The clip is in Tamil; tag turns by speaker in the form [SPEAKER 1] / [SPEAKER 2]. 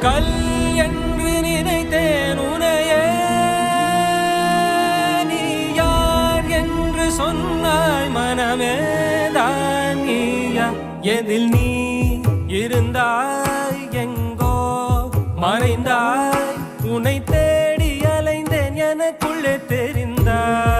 [SPEAKER 1] கல் என்று நினைத்தேன் உனையே, நீ யார் என்று சொன்னாய் மனமே தான் நீயா? எதில் நீ இருந்தாய் எங்கோ மறைந்தாய், உன்னை தேடி அலைந்தேன் எனக்குள்ளே தெரிந்தாய்.